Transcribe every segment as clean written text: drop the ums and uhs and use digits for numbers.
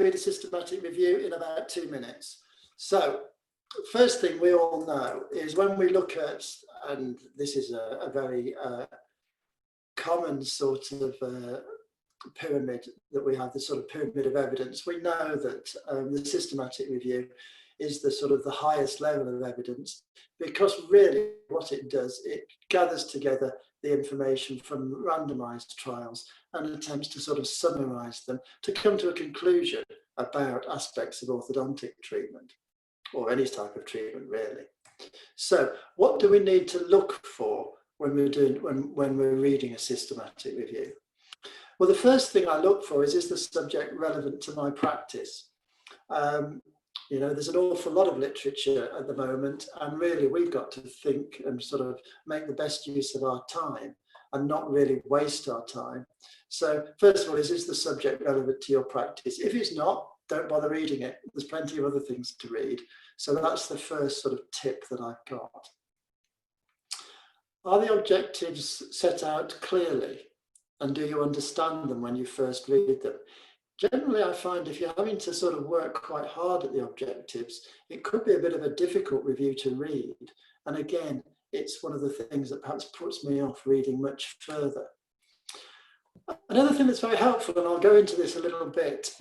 read a systematic review in about 2 minutes. So, first thing we all know is when we look at, and this is a very common sort of pyramid that we have, the sort of pyramid of evidence, we know that the systematic review is the sort of the highest level of evidence, because really what it does, it gathers together the information from randomized trials and attempts to sort of summarize them to come to a conclusion about aspects of orthodontic treatment, or any type of treatment really. So what do we need to look for when we're reading a systematic review? Well, the first thing I look for is the subject relevant to my practice? You know, there's an awful lot of literature at the moment, and really we've got to think and sort of make the best use of our time and not really waste our time. So first of all, is the subject relevant to your practice? If it's not, don't bother reading it. There's plenty of other things to read. So that's the first sort of tip that I've got. Are the objectives set out clearly? And do you understand them when you first read them? Generally, I find if you're having to sort of work quite hard at the objectives, it could be a bit of a difficult review to read. And again, it's one of the things that perhaps puts me off reading much further. Another thing that's very helpful, and I'll go into this a little bit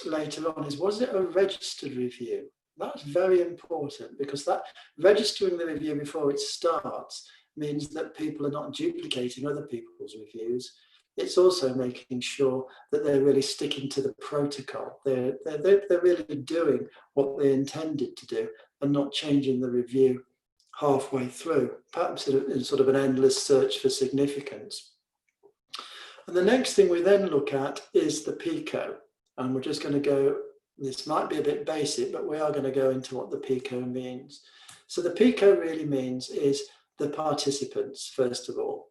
later on, is was it a registered review? That's very important, because that registering the review before it starts means that people are not duplicating other people's reviews. It's also making sure that they're really sticking to the protocol. They're really doing what they intended to do and not changing the review halfway through, perhaps in sort of an endless search for significance. And the next thing we then look at is the PICO. And we're just going to go, this might be a bit basic, but we are going to go into what the PICO means. So the PICO really means is the participants, first of all.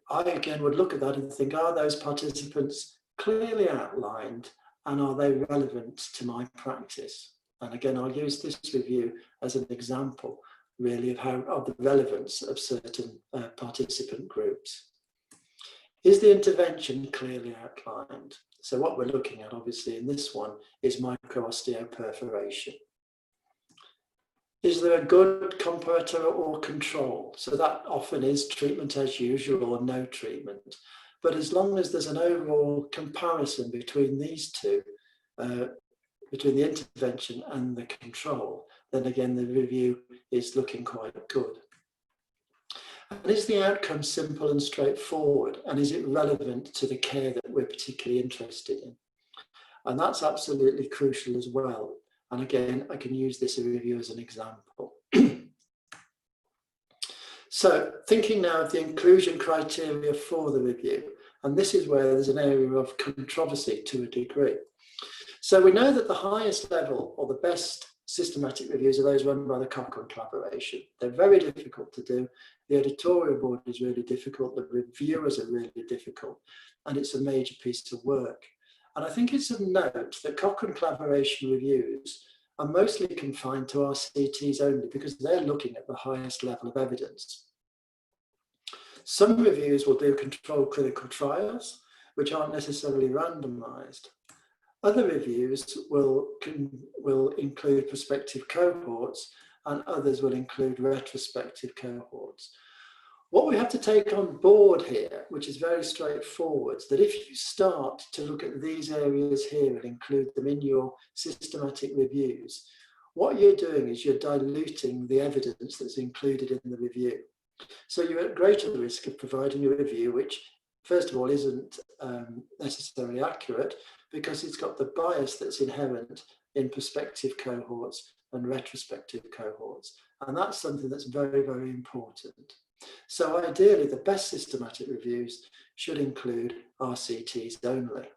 I again would look at that and think, are those participants clearly outlined and are they relevant to my practice? And again, I'll use this review as an example really of the relevance of certain participant groups. Is the intervention clearly outlined? So what we're looking at obviously in this one is micro-osteoperforation. Is there a good comparator or control? So that often is treatment as usual or no treatment. But as long as there's an overall comparison between these two, between the intervention and the control, then again, the review is looking quite good. And is the outcome simple and straightforward? And is it relevant to the care that we're particularly interested in? And that's absolutely crucial as well. And again, I can use this review as an example. So thinking now of the inclusion criteria for the review, and this is where there's an area of controversy to a degree. So we know that the highest level or the best systematic reviews are those run by the Cochrane collaboration. They're very difficult to do. The editorial board is really difficult. The reviewers are really difficult. And it's a major piece of work. And I think it's of note that Cochrane collaboration reviews are mostly confined to RCTs only because they're looking at the highest level of evidence. Some reviews will do controlled clinical trials, which aren't necessarily randomized. Other reviews will include prospective cohorts, and others will include retrospective cohorts. What we have to take on board here, which is very straightforward, is that if you start to look at these areas here and include them in your systematic reviews, what you're doing is you're diluting the evidence that's included in the review. So you're at greater risk of providing a review which, first of all, isn't necessarily accurate because it's got the bias that's inherent in prospective cohorts and retrospective cohorts. And that's something that's very, very important. So ideally, the best systematic reviews should include RCTs only.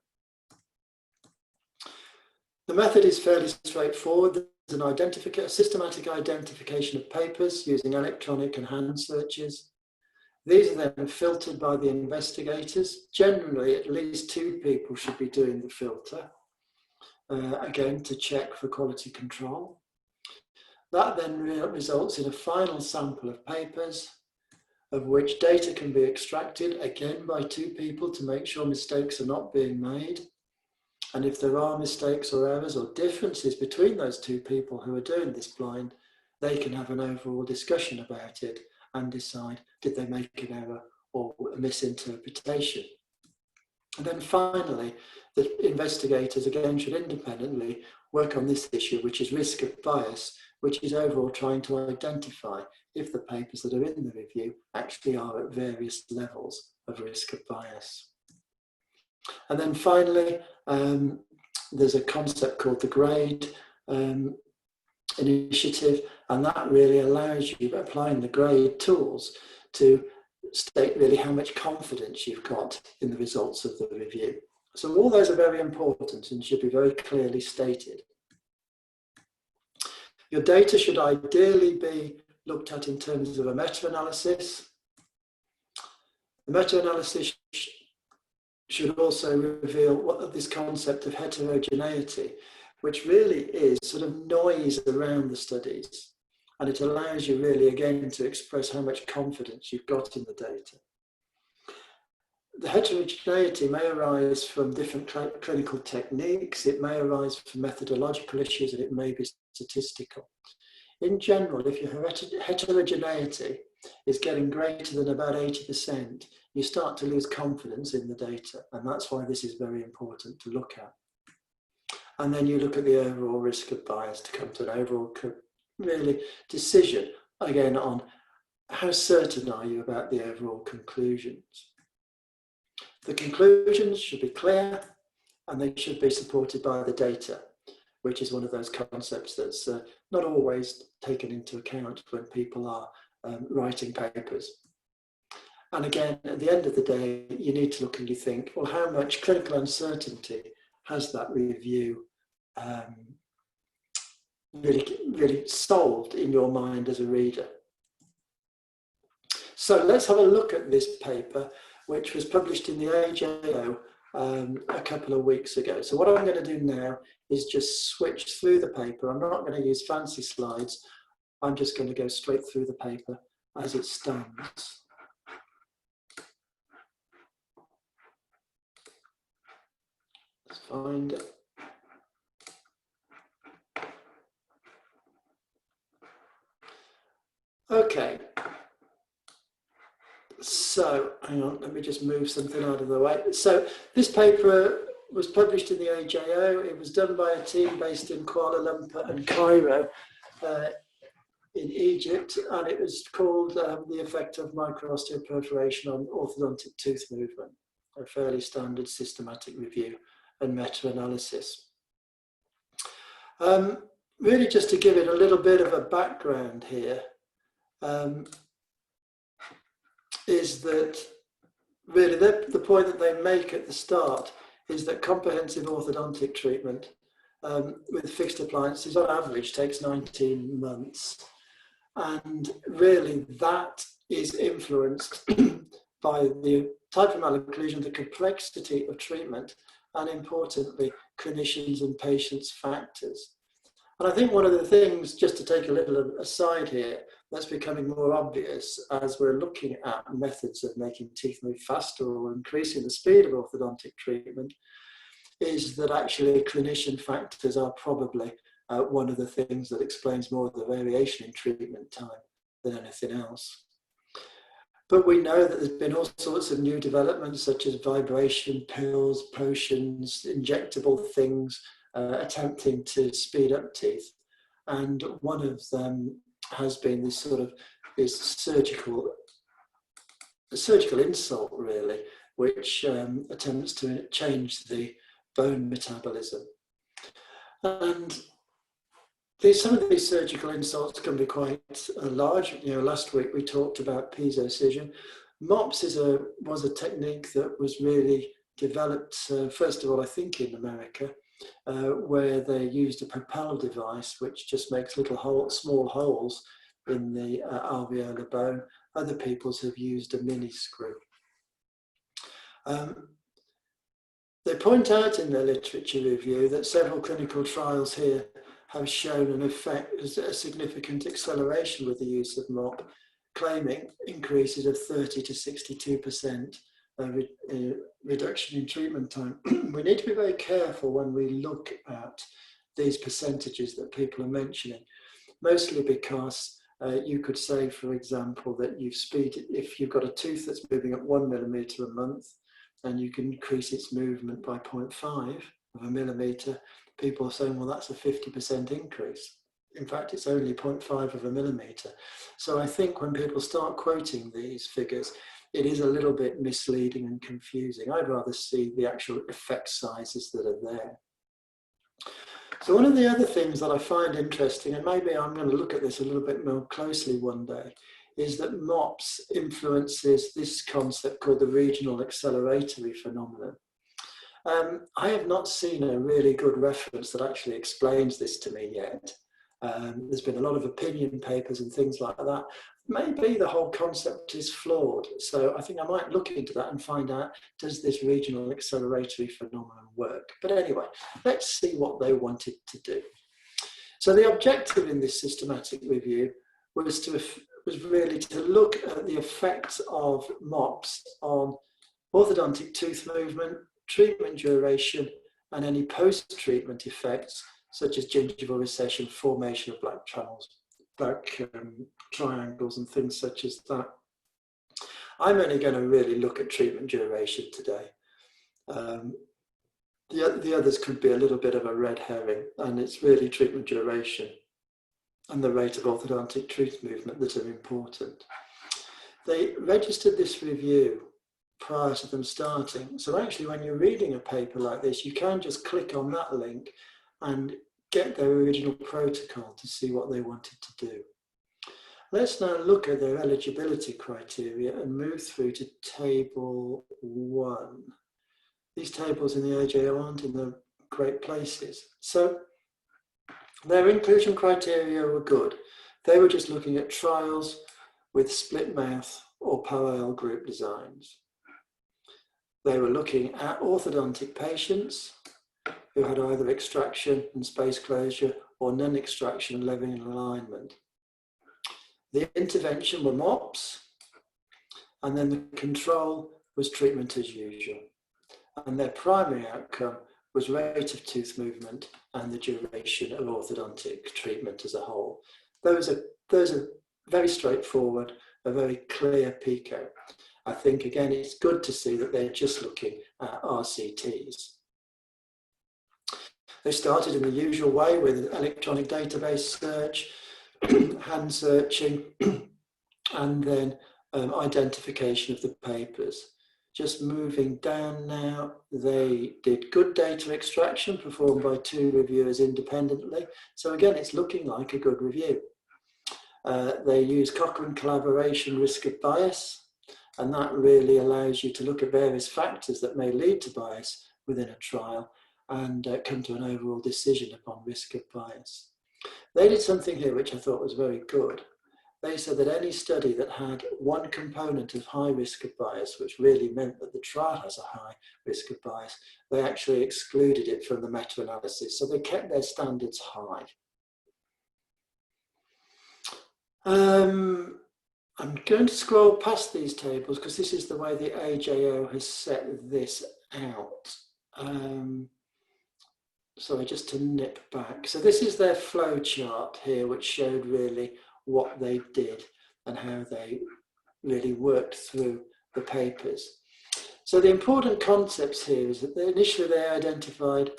The method is fairly straightforward. There's a systematic identification of papers using electronic and hand searches. These are then filtered by the investigators. Generally, at least 2 people should be doing the filter, again, to check for quality control. That then results in a final sample of papers, of which data can be extracted, again, by 2 people to make sure mistakes are not being made. And if there are mistakes or errors or differences between those two people who are doing this blind, they can have an overall discussion about it and decide, did they make an error or a misinterpretation? And then finally, the investigators again should independently work on this issue, which is risk of bias, which is overall trying to identify if the papers that are in the review actually are at various levels of risk of bias. And then finally, there's a concept called the grade initiative, and that really allows you, by applying the grade tools, to state really how much confidence you've got in the results of the review. So all those are very important and should be very clearly stated. Your data should ideally be looked at in terms of a meta-analysis. The meta-analysis should also reveal this concept of heterogeneity, which really is sort of noise around the studies. And it allows you really, again, to express how much confidence you've got in the data. The heterogeneity may arise from different clinical techniques, it may arise from methodological issues, and it may be statistical. In general, if your heterogeneity is getting greater than about 80%, you start to lose confidence in the data, and that's why this is very important to look at. And then you look at the overall risk of bias to come to an overall really decision, again, on how certain are you about the overall conclusions. The conclusions should be clear and they should be supported by the data, which is one of those concepts that's not always taken into account when people are writing papers. And again, at the end of the day, you need to look and you think, well, how much clinical uncertainty has that review really solved in your mind as a reader? So let's have a look at this paper, which was published in the AJO a couple of weeks ago. So what I'm going to do now is just switch through the paper. I'm not going to use fancy slides. I'm just going to go straight through the paper as it stands. Let's find it. Okay. So, hang on, let me just move something out of the way. So, this paper was published in the AJO. It was done by a team based in Kuala Lumpur and Cairo in Egypt, and it was called The Effect of Micro-osteoperforation on Orthodontic Tooth Movement, a fairly standard systematic review and meta-analysis. Really, just to give it a little bit of a background here, is that really the point that they make at the start is that comprehensive orthodontic treatment with fixed appliances on average takes 19 months. And really that is influenced by the type of malocclusion, the complexity of treatment, and importantly, clinicians and patients' factors. And I think one of the things, just to take a little aside here, that's becoming more obvious as we're looking at methods of making teeth move faster or increasing the speed of orthodontic treatment, is that actually clinician factors are probably one of the things that explains more of the variation in treatment time than anything else. But we know that there's been all sorts of new developments such as vibration pills, potions, injectable things, attempting to speed up teeth. And one of them has been this sort of surgical insult, really, which attempts to change the bone metabolism. And some of these surgical insults can be quite large. You know, last week we talked about piezo-scission. MOPs was a technique that was really developed, first of all, I think in America, where they used a propel device which just makes little small holes in the alveolar bone. Other peoples have used a mini screw. They point out in their literature review that several clinical trials here have shown an effect, a significant acceleration with the use of MOP, claiming increases of 30 to 62% reduction in treatment time. We need to be very careful when we look at these percentages that people are mentioning, mostly because you could say, for example, that if you've got a tooth that's moving at 1 millimetre a month, and you can increase its movement by 0.5 of a millimetre, people are saying, well, that's a 50% increase. In fact, it's only 0.5 of a millimetre. So I think when people start quoting these figures, it is a little bit misleading and confusing. I'd rather see the actual effect sizes that are there. So one of the other things that I find interesting, and maybe I'm going to look at this a little bit more closely one day, is that MOPs influences this concept called the regional acceleratory phenomenon. I have not seen a really good reference that actually explains this to me yet. There's been a lot of opinion papers and things like that. Maybe the whole concept is flawed. So I think I might look into that and find out, does this regional acceleratory phenomenon work? But anyway, let's see what they wanted to do. So the objective in this systematic review was really to look at the effects of MOPs on orthodontic tooth movement, treatment duration, and any post-treatment effects, such as gingival recession, formation of black triangles and things such as that. I'm only going to really look at treatment duration today. The others could be a little bit of a red herring, and it's really treatment duration and the rate of orthodontic tooth movement that are important. They registered this review prior to them starting. So actually, when you're reading a paper like this, you can just click on that link and get their original protocol to see what they wanted to do. Let's now look at their eligibility criteria and move through to table 1. These tables in the AJO aren't in the great places. So their inclusion criteria were good. They were just looking at trials with split mouth or parallel group designs. They were looking at orthodontic patients who had either extraction and space closure or non-extraction and leveling and alignment. The intervention were MOPs, and then the control was treatment as usual. And their primary outcome was rate of tooth movement and the duration of orthodontic treatment as a whole. Those are very straightforward, a very clear PICO. I think, again, it's good to see that they're just looking at RCTs. They started in the usual way with electronic database search, hand searching, and then identification of the papers. Just moving down now, they did good data extraction performed by 2 reviewers independently. So again, it's looking like a good review. They use Cochrane collaboration risk of bias, and that really allows you to look at various factors that may lead to bias within a trial and come to an overall decision upon risk of bias. They did something here which I thought was very good. They said that any study that had one component of high risk of bias, which really meant that the trial has a high risk of bias, they actually excluded it from the meta-analysis. So they kept their standards high. I'm going to scroll past these tables because this is the way the AJO has set this out. Sorry, just to nip back. So this is their flow chart here, which showed really what they did and how they really worked through the papers. So the important concepts here is that initially they identified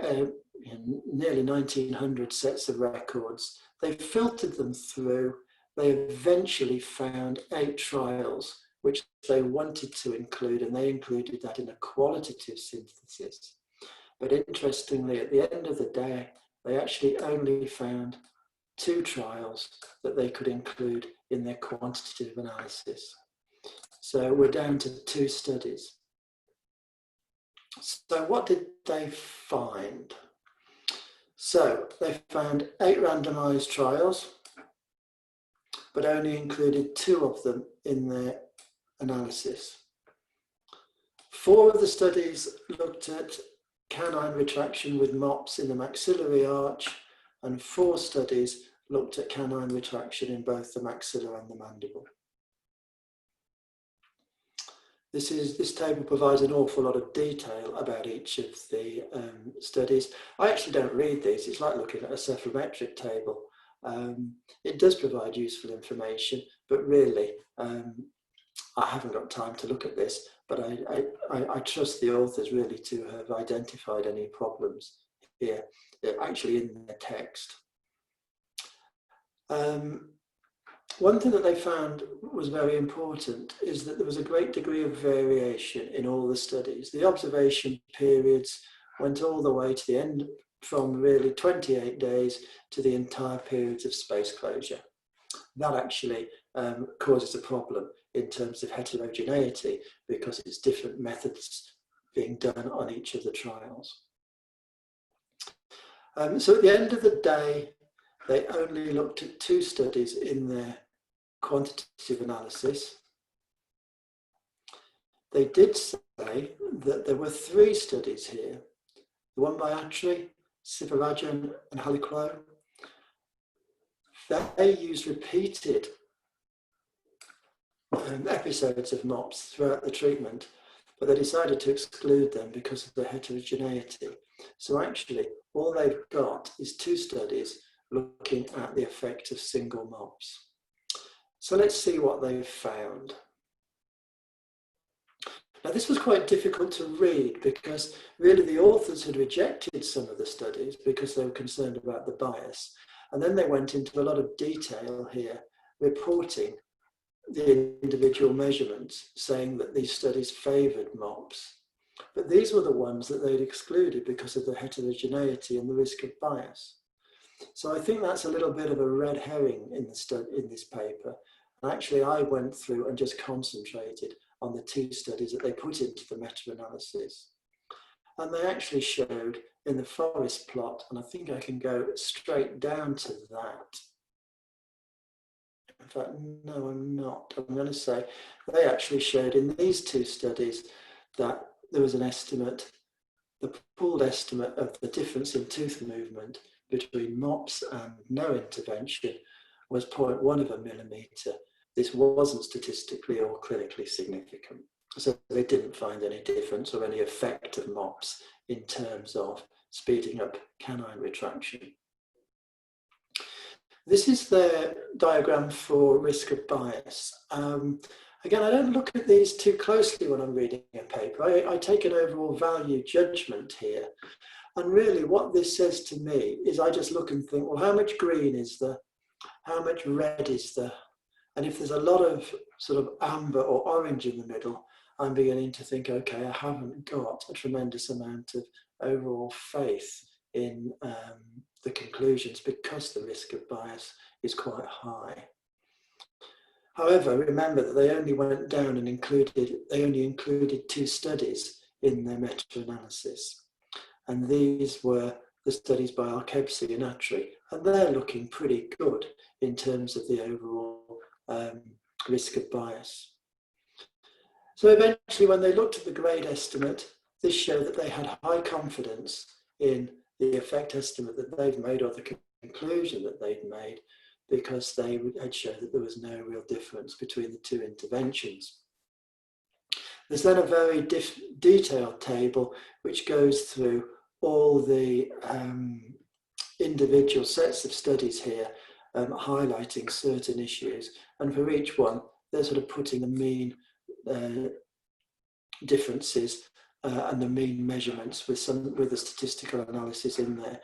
nearly 1900 sets of records. They filtered them through. They eventually found 8 trials which they wanted to include, and they included that in a qualitative synthesis. But interestingly, at the end of the day, they actually only found 2 trials that they could include in their quantitative analysis. So we're down to 2 studies. So what did they find? So they found 8 randomized trials, but only included 2 of them in their analysis. 4 of the studies looked at canine retraction with MOPs in the maxillary arch, and 4 studies looked at canine retraction in both the maxilla and the mandible. This table provides an awful lot of detail about each of the studies. I actually don't read these. It's like looking at a cephalometric table. It does provide useful information, but really, I haven't got time to look at this, but I trust the authors really to have identified any problems here, actually in their text. One thing that they found was very important is that there was a great degree of variation in all the studies. The observation periods went all the way to the end, from really 28 days to the entire periods of space closure. That actually causes a problem in terms of heterogeneity because it's different methods being done on each of the trials. So at the end of the day, they only looked at 2 studies in their quantitative analysis. They did say that there were 3 studies here, the one by Atri, Sivarajan and Haliclo. They used repeated episodes of MOPs throughout the treatment, but they decided to exclude them because of the heterogeneity. So actually, all they've got is 2 studies looking at the effect of single MOPs. So let's see what they've found. Now this was quite difficult to read because really the authors had rejected some of the studies because they were concerned about the bias. And then they went into a lot of detail here, reporting the individual measurements, saying that these studies favoured MOPs. But these were the ones that they'd excluded because of the heterogeneity and the risk of bias. So I think that's a little bit of a red herring in this paper. And actually, I went through and just concentrated on the 2 studies that they put into the meta-analysis. And they actually showed in the forest plot, and I think I can go straight down to that. In fact, no, I'm not. I'm going to say they actually showed in these 2 studies that there was an estimate, the pooled estimate of the difference in tooth movement between MOPs and no intervention was 0.1 of a millimetre. This wasn't statistically or clinically significant. So they didn't find any difference or any effect of MOPs in terms of speeding up canine retraction. This is their diagram for risk of bias. Again, I don't look at these too closely when I'm reading a paper. I take an overall value judgment here. And really what this says to me is I just look and think, well, how much green is there? How much red is there? And if there's a lot of sort of amber or orange in the middle, I'm beginning to think, okay, I haven't got a tremendous amount of overall faith in the conclusions because the risk of bias is quite high. However, remember that they only went down and only included 2 studies in their meta-analysis. And these were the studies by Alkebsi and Atri, and they're looking pretty good in terms of the overall risk of bias. So eventually, when they looked at the grade estimate, this showed that they had high confidence in the effect estimate that they've made or the conclusion that they'd made because they had shown that there was no real difference between the 2 interventions. There's then a very detailed table which goes through all the individual sets of studies here, highlighting certain issues. And for each one, they're sort of putting the mean differences and the mean measurements with the statistical analysis in there.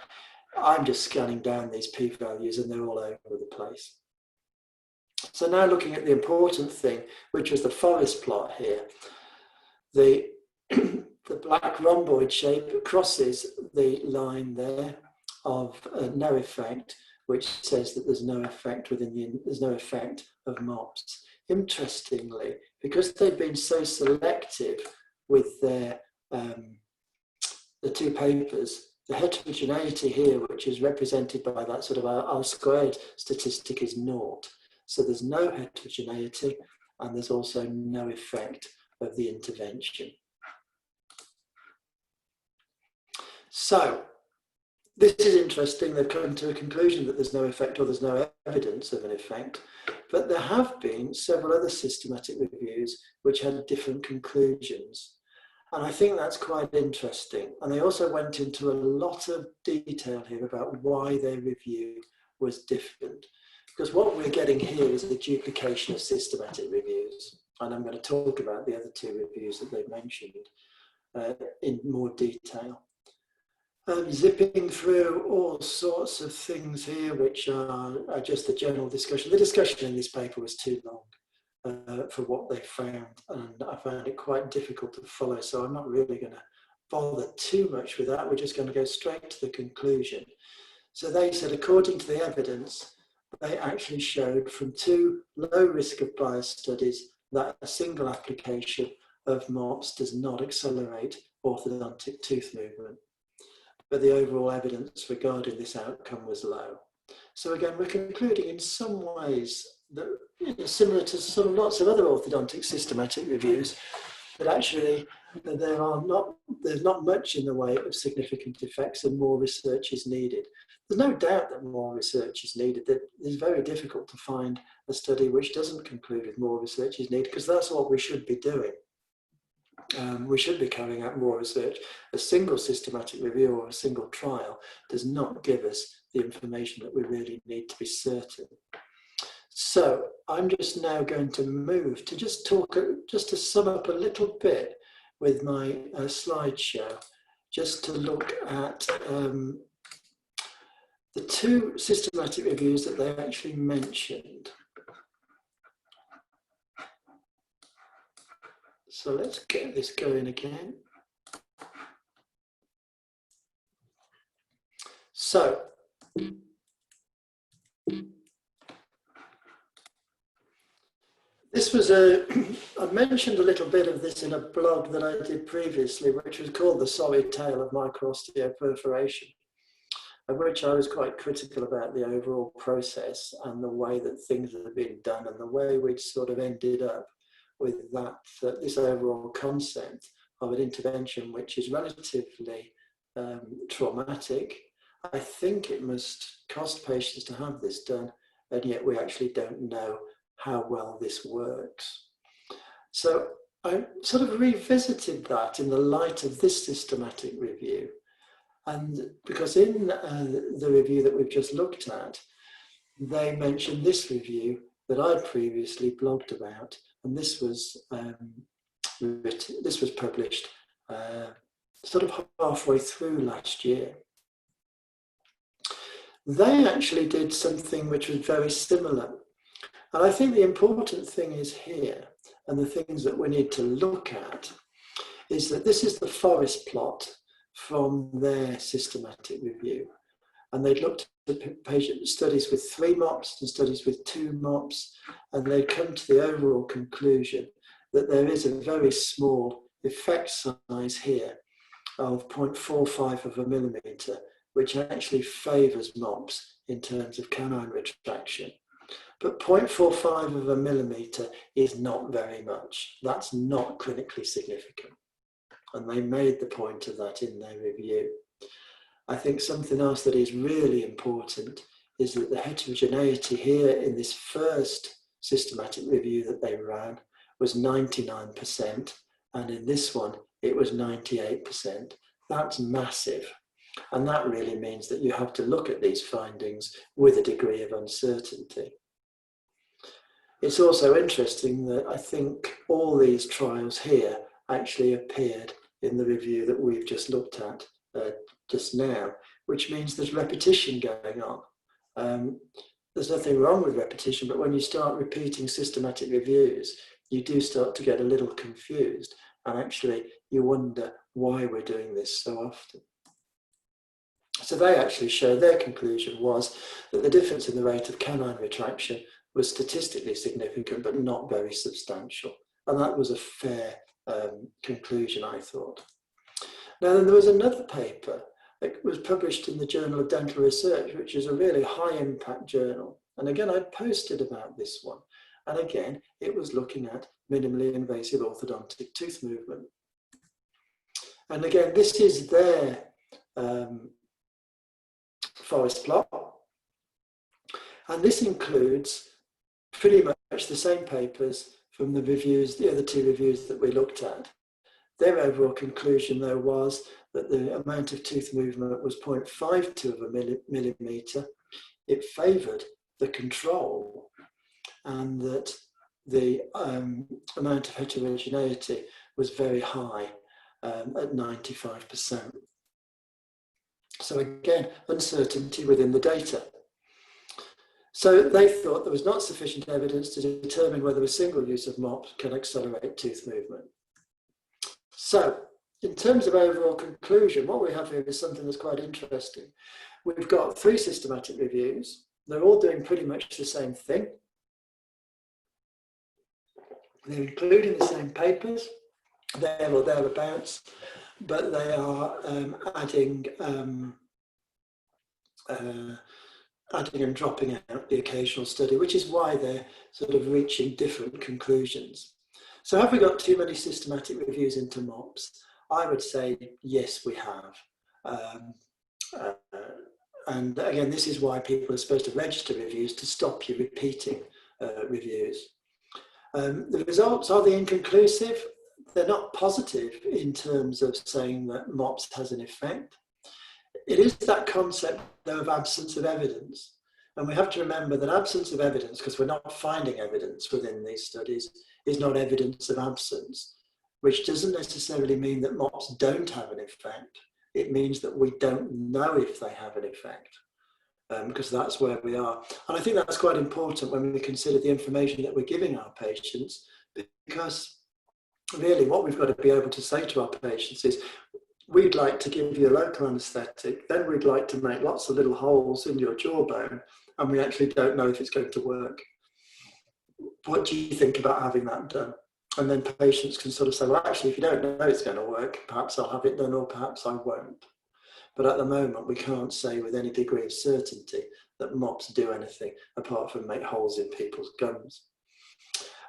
I'm just scanning down these p-values and they're all over the place. So now looking at the important thing, which was the forest plot here, the black rhomboid shape crosses the line there of no effect, which says that there's no effect there's no effect of MOPs. Interestingly, because they've been so selective with their the 2 papers, the heterogeneity here, which is represented by that sort of R² statistic, is 0. So there's no heterogeneity and there's also no effect of the intervention. So This is interesting. They've come to a conclusion that there's no effect or there's no evidence of an effect, but there have been several other systematic reviews which had different conclusions. And I think that's quite interesting. And they also went into a lot of detail here about why their review was different. Because what we're getting here is a duplication of systematic reviews. And I'm going to talk about the other two reviews that they've mentioned in more detail. Zipping through all sorts of things here, which are just the general discussion. The discussion in this paper was too long for what they found, and I found it quite difficult to follow, so I'm not really going to bother too much with that. We're just going to go straight to the conclusion. So they said, according to the evidence, they actually showed from 2 low risk of bias studies that a single application of MOPs does not accelerate orthodontic tooth movement, but the overall evidence regarding this outcome was low. So again, we're concluding in some ways that, similar to sort of lots of other orthodontic systematic reviews, that actually there's not much in the way of significant effects and more research is needed. There's no doubt that more research is needed. That it's very difficult to find a study which doesn't conclude with more research is needed, because that's what we should be doing. We should be carrying out more research. A single systematic review or a single trial does not give us the information that we really need to be certain. So I'm just now going to move to just to sum up a little bit with my slideshow, just to look at the 2 systematic reviews that they actually mentioned. So let's get this going again. So, this was I mentioned a little bit of this in a blog that I did previously, which was called The Sorry Tale of Micro-osteoperforation, of which I was quite critical about the overall process and the way that things have been done and the way we'd sort of ended up with this overall concept of an intervention which is relatively traumatic. I think it must cost patients to have this done, and yet we actually don't know how well this works. So I sort of revisited that in the light of this systematic review, and because in the review that we've just looked at, they mentioned this review that I'd previously blogged about, and this was published sort of halfway through last year. They actually did something which was very similar. And I think the important thing is here, and the things that we need to look at, is that this is the forest plot from their systematic review. And they'd looked at patient studies with 3 MOPs and studies with 2 MOPs, and they'd come to the overall conclusion that there is a very small effect size here of 0.45 of a millimetre, which actually favours MOPs in terms of canine retraction. But 0.45 of a millimetre is not very much. That's not clinically significant. And they made the point of that in their review. I think something else that is really important is that the heterogeneity here in this first systematic review that they ran was 99%, and in this one it was 98%. That's massive. And that really means that you have to look at these findings with a degree of uncertainty. It's also interesting that I think all these trials here actually appeared in the review that we've just looked at just now, which means there's repetition going on. There's nothing wrong with repetition, but when you start repeating systematic reviews, you do start to get a little confused, and actually you wonder why we're doing this so often. So they actually show their conclusion was that the difference in the rate of canine retraction was statistically significant, but not very substantial. And that was a fair conclusion, I thought. Now, then there was another paper that was published in the Journal of Dental Research, which is a really high impact journal. And again, I posted about this one. And again, it was looking at minimally invasive orthodontic tooth movement. And again, this is their forest plot. And this includes pretty much the same papers from the reviews, the other two reviews that we looked at. Their overall conclusion, though, was that the amount of tooth movement was 0.52 of a millimetre. It favoured the control, and that the amount of heterogeneity was very high at 95%. So again, uncertainty within the data. So they thought there was not sufficient evidence to determine whether a single use of MOPs can accelerate tooth movement. So in terms of overall conclusion, what we have here is something that's quite interesting. We've got 3 systematic reviews. They're all doing pretty much the same thing. They're including the same papers, there or thereabouts, but they are adding and dropping out the occasional study, which is why they're sort of reaching different conclusions. So have we got too many systematic reviews into MOPs? I would say yes, we have. And again, this is why people are supposed to register reviews, to stop you repeating reviews. The results, are they inconclusive? They're not positive in terms of saying that MOPs has an effect. It is that concept, though, of absence of evidence. And we have to remember that absence of evidence, because we're not finding evidence within these studies, is not evidence of absence, which doesn't necessarily mean that MOPs don't have an effect. It means that we don't know if they have an effect, because that's where we are. And I think that's quite important when we consider the information that we're giving our patients, because really what we've got to be able to say to our patients is, we'd like to give you a local anaesthetic, then we'd like to make lots of little holes in your jawbone, and we actually don't know if it's going to work. What do you think about having that done? And then patients can sort of say, well, actually, if you don't know it's going to work, perhaps I'll have it done or perhaps I won't. But at the moment, we can't say with any degree of certainty that MOPs do anything apart from make holes in people's gums.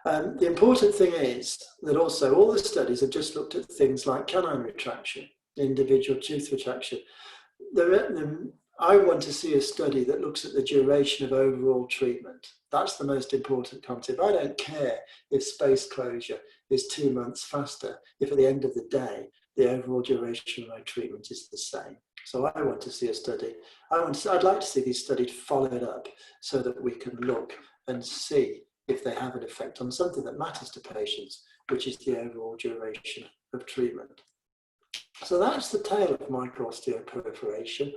The important thing is that also all the studies have just looked at things like canine retraction, individual tooth retraction. I want to see a study that looks at the duration of overall treatment. That's the most important concept. I don't care if space closure is 2 months faster, if at the end of the day, the overall duration of my treatment is the same. So I want to see a study. I'd like to see these studies followed up so that we can look and see if they have an effect on something that matters to patients, which is the overall duration of treatment. So that's the tale of micro-osteoperforation.